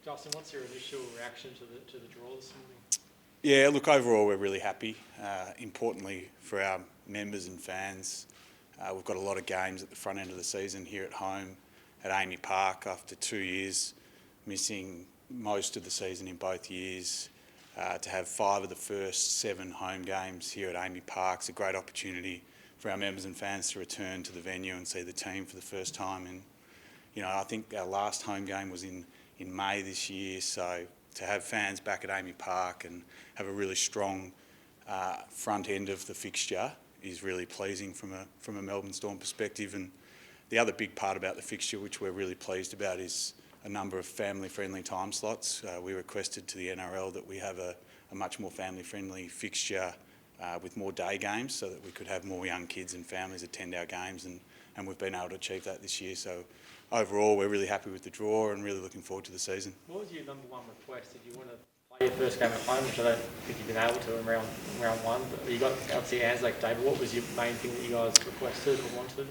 Justin, what's your initial reaction to the draw this morning? Yeah, look, overall we're really happy. Importantly for our members and fans, we've got a lot of games at the front end of the season here at home at Amy Park after 2 years, missing most of the season in both years. To have 5 of the first 7 home games here at Amy Park is a great opportunity for our members and fans to return to the venue and see the team for the first time. And I think our last home game was in May this year, so to have fans back at Amy Park and have a really strong front end of the fixture is really pleasing from a Melbourne Storm perspective. And the other big part about the fixture, which we're really pleased about, is a number of family-friendly time slots. We requested to the NRL that we have a much more family-friendly fixture with more day games so that we could have more young kids and families attend our games, and we've been able to achieve that this year. So overall, we're really happy with the draw and really looking forward to the season. What was your number one request? Did you want to play your first game at home, which I don't think you've been able to in round one, but you got obviously Anzac Day, but what was your main thing that you guys requested or wanted?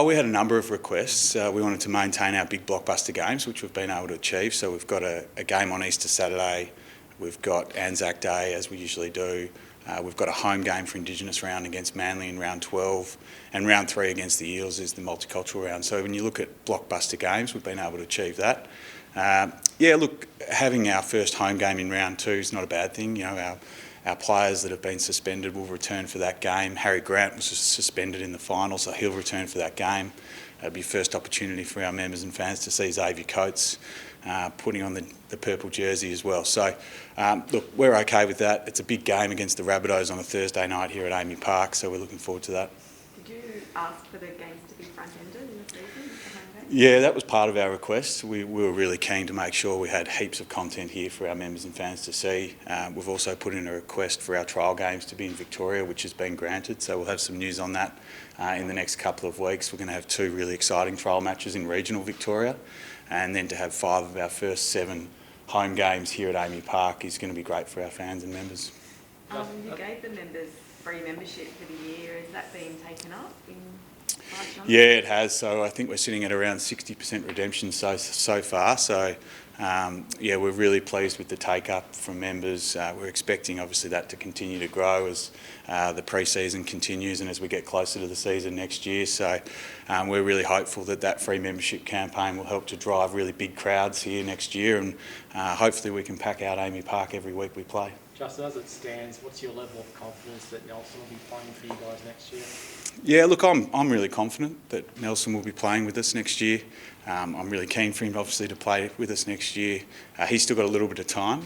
We had a number of requests. We wanted to maintain our big blockbuster games, which we've been able to achieve. So we've got a game on Easter Saturday. We've got Anzac Day, as we usually do. We've got a home game for Indigenous round against Manly in round 12, and round 3 against the Eels is the multicultural round. So when you look at blockbuster games, we've been able to achieve that. Having our first home game in round 2 is not a bad thing. Our players that have been suspended will return for that game. Harry Grant was suspended in the final, so he'll return for that game. It'll be first opportunity for our members and fans to see Xavier Coates putting on the purple jersey as well. So, we're okay with that. It's a big game against the Rabbitohs on a Thursday night here at Amy Park, so we're looking forward to that. Did you ask for the games to be front-ended in the season? Yeah, that was part of our request. We were really keen to make sure we had heaps of content here for our members and fans to see. We've also put in a request for our trial games to be in Victoria, which has been granted, so we'll have some news on that in the next couple of weeks. We're going to have 2 really exciting trial matches in regional Victoria, and then to have 5 of our first 7 home games here at Amy Park is going to be great for our fans and members. You gave the members free membership for the year. Has that been taken up in large numbers? Yeah, it has. So I think we're sitting at around 60% redemption so far. So we're really pleased with the take-up from members. We're expecting obviously that to continue to grow as the pre-season continues and as we get closer to the season next year. So we're really hopeful that free membership campaign will help to drive really big crowds here next year, and hopefully we can pack out Amy Park every week we play. Justin, as it stands, what's your level of confidence that Nelson will be playing for you guys next year? Yeah, look, I'm really confident that Nelson will be playing with us next year. I'm really keen for him, obviously, to play with us next year. He's still got a little bit of time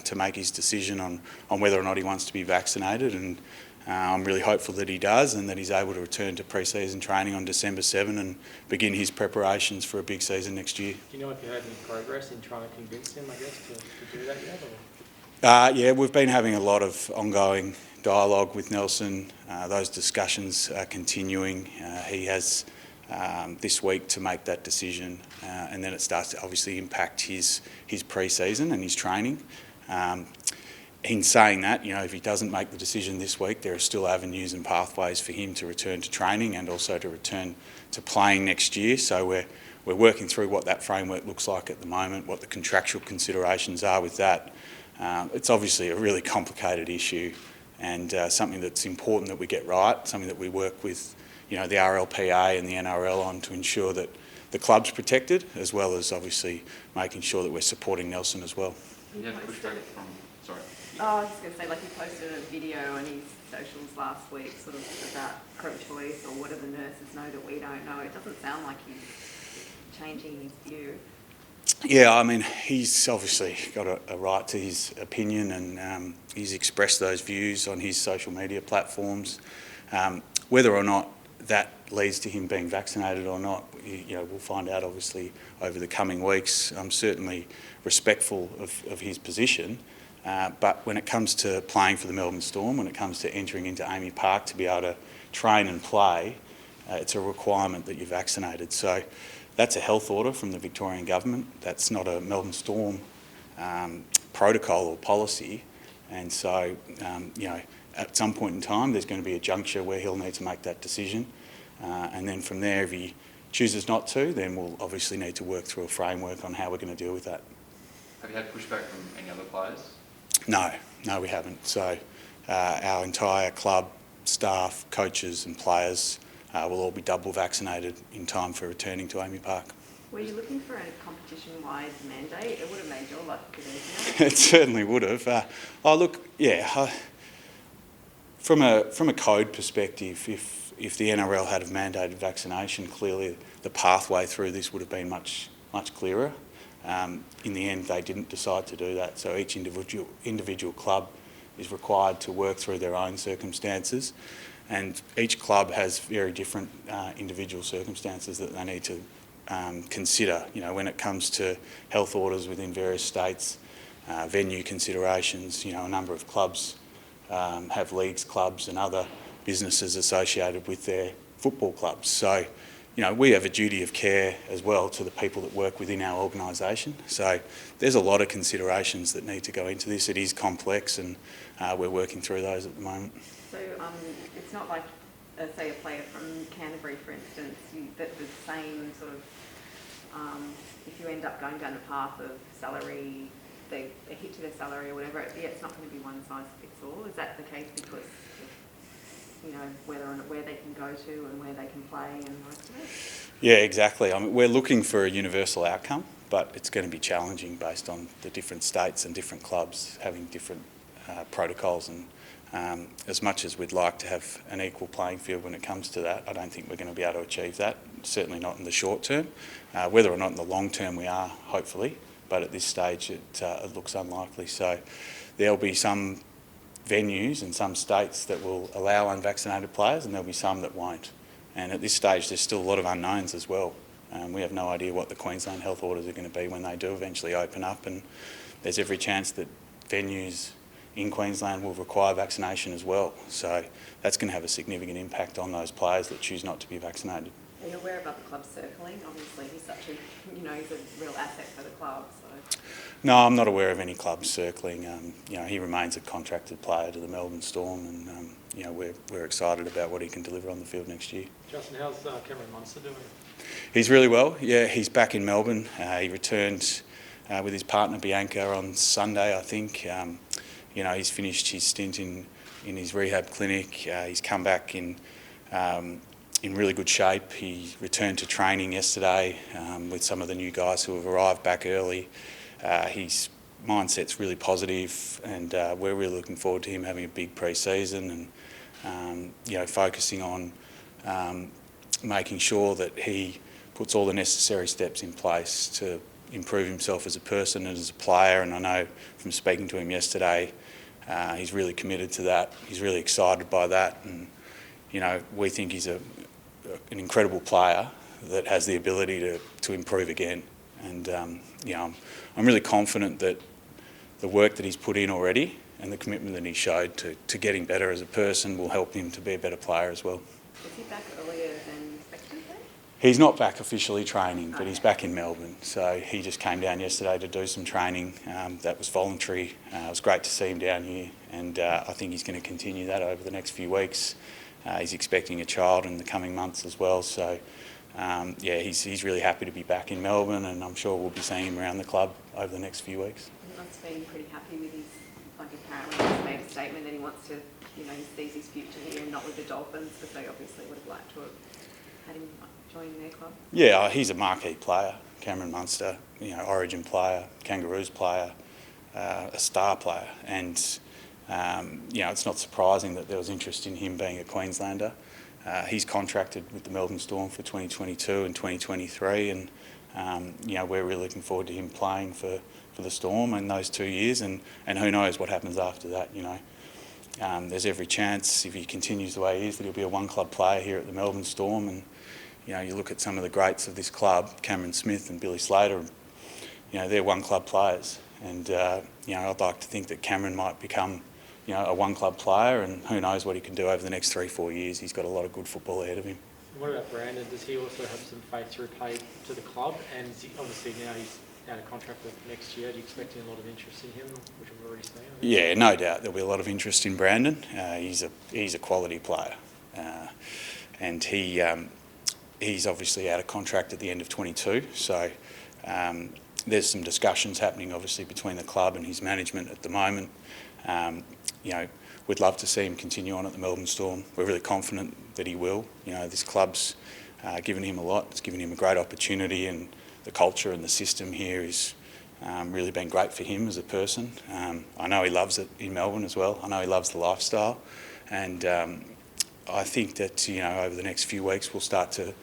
to make his decision on whether or not he wants to be vaccinated, and I'm really hopeful that he does and that he's able to return to pre-season training on December 7 and begin his preparations for a big season next year. Do you know if you had any progress in trying to convince him, I guess, to do that yet? Yeah, we've been having a lot of ongoing dialogue with Nelson. Those discussions are continuing. He has this week to make that decision, and then it starts to obviously impact his pre-season and his training. In saying that, if he doesn't make the decision this week, there are still avenues and pathways for him to return to training and also to return to playing next year. So we're working through what that framework looks like at the moment, what the contractual considerations are with that. It's obviously a really complicated issue and something that's important that we get right, something that we work with the RLPA and the NRL on to ensure that the club's protected, as well as obviously making sure that we're supporting Nelson as well. You have pushback from, sorry. I was just going to say, he posted a video on his socials last week sort of about pro-choice or what do the nurses know that we don't know. It doesn't sound like he's changing his view. Yeah, I mean, he's obviously got a right to his opinion, and he's expressed those views on his social media platforms. Whether or not that leads to him being vaccinated or not, we'll find out obviously over the coming weeks. I'm certainly respectful of his position, but when it comes to playing for the Melbourne Storm, when it comes to entering into Amy Park to be able to train and play, it's a requirement that you're vaccinated. So that's a health order from the Victorian government. That's not a Melbourne Storm protocol or policy. And so, at some point in time, there's going to be a juncture where he'll need to make that decision. And then from there, if he chooses not to, then we'll obviously need to work through a framework on how we're going to deal with that. Have you had pushback from any other players? No, we haven't. So our entire club, staff, coaches and players will all be double vaccinated in time for returning to Amy Park. Were you looking for a competition-wide mandate? It would have made your life good easier. It certainly would have. From a code perspective, if the NRL had have mandated vaccination, clearly the pathway through this would have been much clearer. In the end, they didn't decide to do that. So each individual club is required to work through their own circumstances, and each club has very different individual circumstances that they need to consider. You know, when it comes to health orders within various states, venue considerations. You know, a number of clubs have leagues, clubs, and other businesses associated with their football clubs. So, you know, we have a duty of care as well to the people that work within our organisation. So there's a lot of considerations that need to go into this. It is complex, and we're working through those at the moment. So it's not like, say, a player from Canterbury, for instance, that the same sort of, if you end up going down a path of salary, they hit to their salary or whatever, it's not going to be one size fits all. Is that the case because you know, where they can go to and where they can play and the rest of it? Yeah, exactly. I mean, we're looking for a universal outcome, but it's going to be challenging based on the different states and different clubs having different protocols. And as much as we'd like to have an equal playing field when it comes to that, I don't think we're going to be able to achieve that, certainly not in the short term. Whether or not in the long term we are, hopefully, but at this stage it looks unlikely. So there'll be some venues in some states that will allow unvaccinated players, and there'll be some that won't. And at this stage there's still a lot of unknowns as well. We have no idea what the Queensland health orders are going to be when they do eventually open up, and there's every chance that venues in Queensland will require vaccination as well. So that's going to have a significant impact on those players that choose not to be vaccinated. Are you aware of other clubs circling? Obviously he's such a, you know, he's a real asset for the club. So. No, I'm not aware of any clubs circling. You know, he remains a contracted player to the Melbourne Storm, and you know, we're excited about what he can deliver on the field next year. Justin, how's Cameron Munster doing? He's really well. Yeah, he's back in Melbourne. He returned with his partner Bianca on Sunday, I think. You know, he's finished his stint in his rehab clinic. He's come back in really good shape. He returned to training yesterday with some of the new guys who have arrived back early. His mindset's really positive, and we're really looking forward to him having a big pre-season and you know, focusing on making sure that he puts all the necessary steps in place to improve himself as a person and as a player. And I know from speaking to him yesterday, he's really committed to that. He's really excited by that, and you know, we think he's an incredible player that has the ability to improve again. And you know, I'm really confident that the work that he's put in already and the commitment that he showed to getting better as a person will help him to be a better player as well. Is he back earlier than expected? He's not back officially training, but he's back in Melbourne. So he just came down yesterday to do some training. That was voluntary. It was great to see him down here, and I think he's going to continue that over the next few weeks. He's expecting a child in the coming months as well. So yeah, he's really happy to be back in Melbourne, and I'm sure we'll be seeing him around the club over the next few weeks. He must have been pretty happy with his, like apparently he's made a statement that he wants to, you know, he sees his future here and not with the Dolphins, because they obviously would have liked to have had him join their club. Yeah, he's a marquee player, Cameron Munster, you know, Origin player, Kangaroos player, a star player, and you know, it's not surprising that there was interest in him being a Queenslander. He's contracted with the Melbourne Storm for 2022 and 2023, and you know, we're really looking forward to him playing for the Storm in those 2 years, and who knows what happens after that. You know, there's every chance, if he continues the way he is, that he'll be a one-club player here at the Melbourne Storm. And you know, you look at some of the greats of this club, Cameron Smith and Billy Slater, you know, they're one-club players, and you know, I'd like to think that Cameron might become, you know, a one-club player, and who knows what he can do over the next 3-4 years. He's got a lot of good football ahead of him. What about Brandon? Does he also have some faith to repay to the club? And obviously now he's out of contract with next year. Do you expect a lot of interest in him, which we've already seen? Yeah, no doubt there'll be a lot of interest in Brandon. He's a quality player, and he's obviously out of contract at the end of 22. So there's some discussions happening, obviously, between the club and his management at the moment. We'd love to see him continue on at the Melbourne Storm. We're really confident that he will. This club's given him a lot. It's given him a great opportunity, and the culture and the system here is really been great for him as a person. I know he loves it in Melbourne as well. I know he loves the lifestyle, and I think that over the next few weeks we'll start to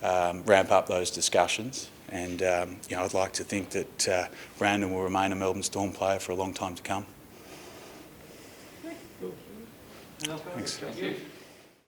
ramp up those discussions. And I'd like to think that Brandon will remain a Melbourne Storm player for a long time to come. Cool. Thanks. Thank you.